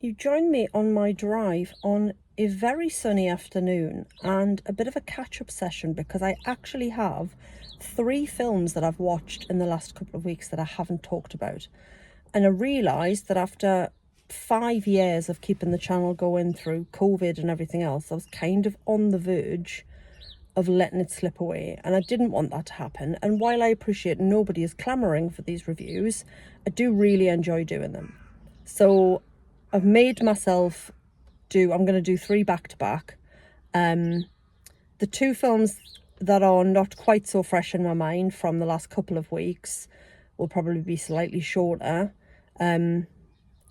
You joined me on my drive on a very sunny afternoon and a bit of a catch-up session because I actually have 3 films that I've watched in the last couple of weeks that I haven't talked about. And I realised that after 5 years of keeping the channel going through COVID and everything else, I was kind of on the verge of letting it slip away, and I didn't want that to happen. And while I appreciate nobody is clamouring for these reviews, I do really enjoy doing them. So I've made myself I'm going to do 3 back to back. The 2 films that are not quite so fresh in my mind from the last couple of weeks will probably be slightly shorter. And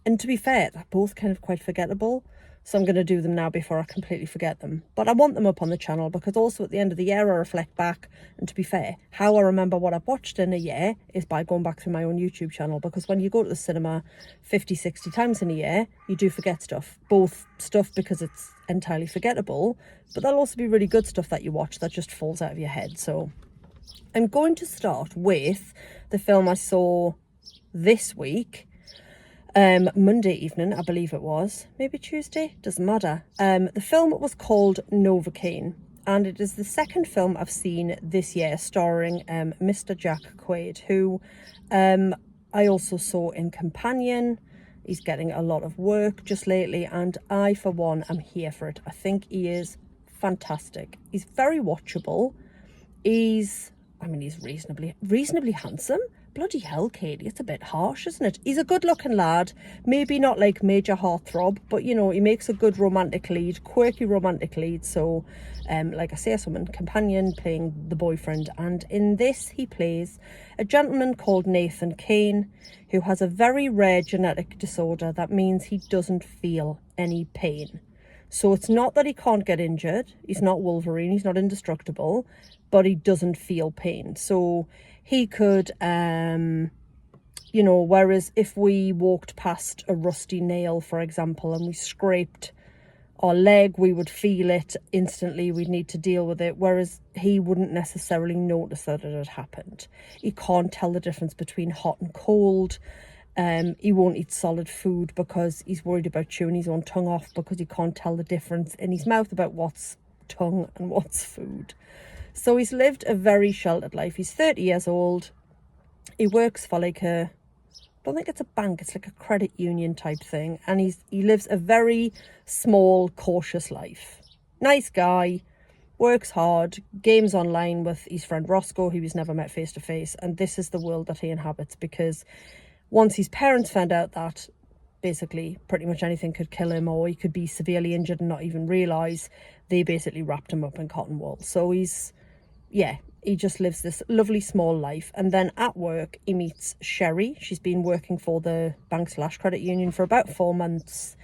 to be fair, they're both kind of quite forgettable. So I'm going to do them now before I completely forget them. But I want them up on the channel because also at the end of the year I reflect back. And to be fair, how I remember what I've watched in a year is by going back through my own YouTube channel. Because when you go to the cinema 50, 60 times in a year, you do forget stuff. Both stuff because it's entirely forgettable, but there'll also be really good stuff that you watch that just falls out of your head. So I'm going to start with the film I saw this week. Monday evening, I believe it was, maybe Tuesday, doesn't matter. The film was called Novocaine, and it is the second film I've seen this year starring Mr. Jack Quaid, who I also saw in Companion. He's getting a lot of work just lately, and I, for one, am here for it. I think he is fantastic. He's very watchable. He's reasonably handsome. Bloody hell, Katie, it's a bit harsh, isn't it? He's a good-looking lad, maybe not like major heartthrob, but, you know, he makes a good romantic lead, quirky romantic lead. So, like I say, someone Companion playing the boyfriend, and in this he plays a gentleman called Nathan Kane, who has a very rare genetic disorder that means he doesn't feel any pain. So it's not that he can't get injured, he's not Wolverine, he's not indestructible, but he doesn't feel pain. So he could, you know, whereas if we walked past a rusty nail, for example, and we scraped our leg, we would feel it instantly, we'd need to deal with it, whereas he wouldn't necessarily notice that it had happened. He can't tell the difference between hot and cold. He won't eat solid food because he's worried about chewing his own tongue off because he can't tell the difference in his mouth about what's tongue and what's food. So he's lived a very sheltered life. He's 30 years old. He works for like I don't think it's a bank, it's like a credit union type thing. And he lives a very small, cautious life. Nice guy, works hard, games online with his friend Roscoe, who he's never met face to face. And this is the world that he inhabits, because once his parents found out that basically pretty much anything could kill him, or he could be severely injured and not even realise, they basically wrapped him up in cotton wool. So he just lives this lovely small life. And then at work, he meets Sherry. She's been working for the bank/credit union for about 4 months.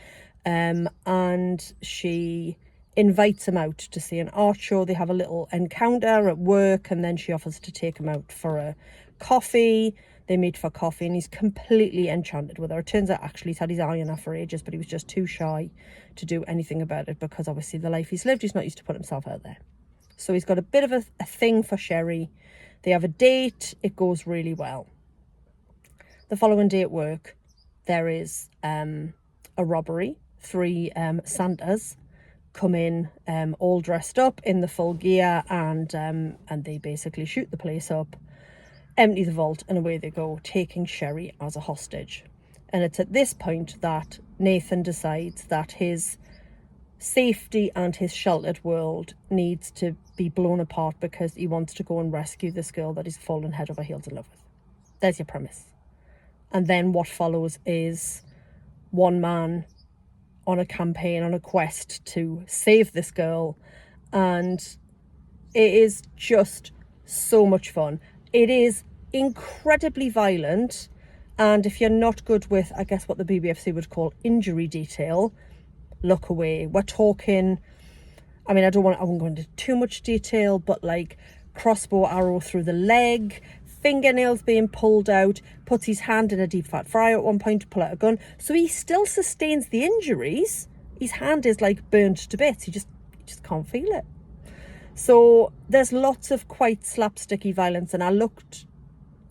And she invites him out to see an art show. They have a little encounter at work, and then she offers to take him out for a coffee. They meet for coffee, and he's completely enchanted with her. It turns out actually he's had his eye on her for ages, but he was just too shy to do anything about it because obviously the life he's lived, he's not used to putting himself out there. So he's got a bit of a thing for Sherry. They have a date. It goes really well. The following day at work, there is a robbery. 3 Santas come in all dressed up in the full gear, and they basically shoot the place up, empty the vault, and away they go, taking Sherry as a hostage. And it's at this point that Nathan decides that his safety and his sheltered world needs to be blown apart because he wants to go and rescue this girl that he's fallen head over heels in love with. There's your premise. And then what follows is one man on a campaign, on a quest to save this girl, and it is just so much fun. It is incredibly violent, and if you're not good with, I guess, what the BBFC would call injury detail, look away. We're talking, I mean, I won't go into too much detail, but like crossbow arrow through the leg, fingernails being pulled out, puts his hand in a deep fat fryer at one point to pull out a gun. So he still sustains the injuries. His hand is like burnt to bits. He just can't feel it. So there's lots of quite slapsticky violence, and I looked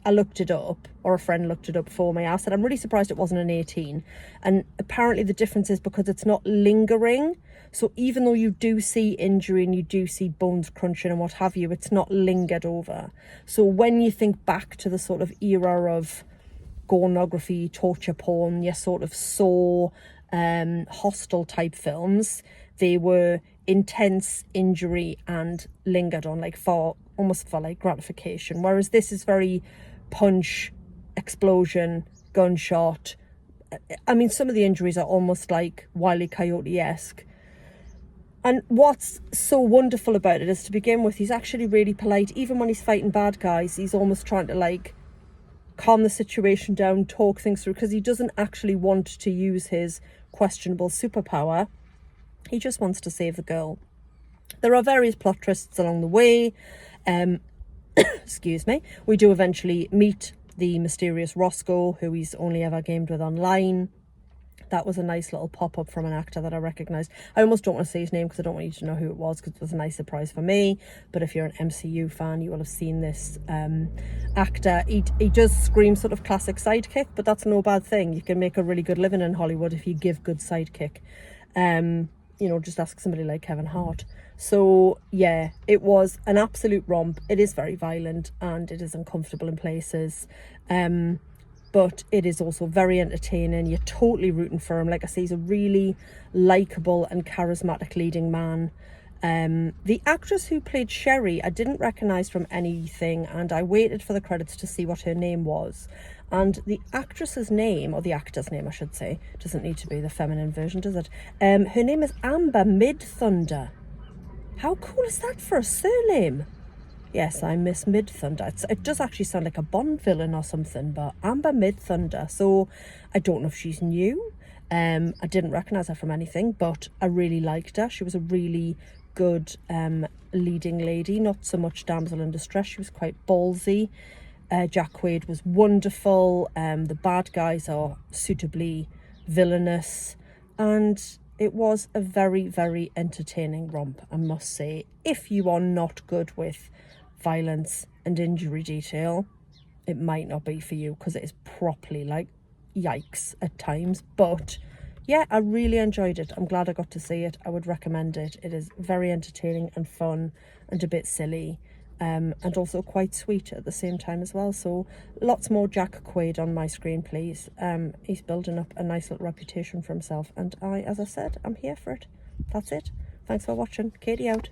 I looked it up, or a friend looked it up for me. I said, I'm really surprised it wasn't an 18. And apparently the difference is because it's not lingering. So even though you do see injury and you do see bones crunching and what have you, it's not lingered over. So when you think back to the sort of era of pornography, torture porn, your sort of Saw, hostile type films, they were intense injury and lingered on, like almost for like gratification, whereas this is very punch, explosion, gunshot. I mean, some of the injuries are almost like Wile E. Coyote-esque. And what's so wonderful about it is, to begin with, he's actually really polite. Even when he's fighting bad guys, he's almost trying to like calm the situation down, talk things through, because he doesn't actually want to use his questionable superpower. He just wants to save the girl. There are various plot twists along the way. Excuse me. We do eventually meet the mysterious Roscoe, who he's only ever gamed with online. That was a nice little pop-up from an actor that I recognised. I almost don't want to say his name because I don't want you to know who it was, because it was a nice surprise for me. But if you're an MCU fan, you will have seen this actor. He does scream sort of classic sidekick, but that's no bad thing. You can make a really good living in Hollywood if you give good sidekick. You know, just ask somebody like Kevin Hart. So yeah, it was an absolute romp. It is very violent and it is uncomfortable in places. But it is also very entertaining. You're totally rooting for him. Like I say, he's a really likeable and charismatic leading man. The actress who played Sherry, I didn't recognise from anything, and I waited for the credits to see what her name was. And the actress's name, or the actor's name I should say, doesn't need to be the feminine version, does it? Her name is Amber Midthunder. How cool is that for a surname? Yes, I miss Midthunder. It does actually sound like a Bond villain or something, but Amber Midthunder. So I don't know if she's new. I didn't recognise her from anything, but I really liked her. She was a really good leading lady, not so much damsel in distress. She was quite ballsy. Jack Quaid was wonderful. The bad guys are suitably villainous. And it was a very, very entertaining romp, I must say. If you are not good with violence and injury detail, it might not be for you, because it is properly like yikes at times. But yeah, I really enjoyed it. I'm glad I got to see it. I would recommend it. It is very entertaining and fun and a bit silly, and also quite sweet at the same time as well. So lots more Jack Quaid on my screen, please. He's building up a nice little reputation for himself, and as I said, I'm here for it. That's it. Thanks for watching. Katie out.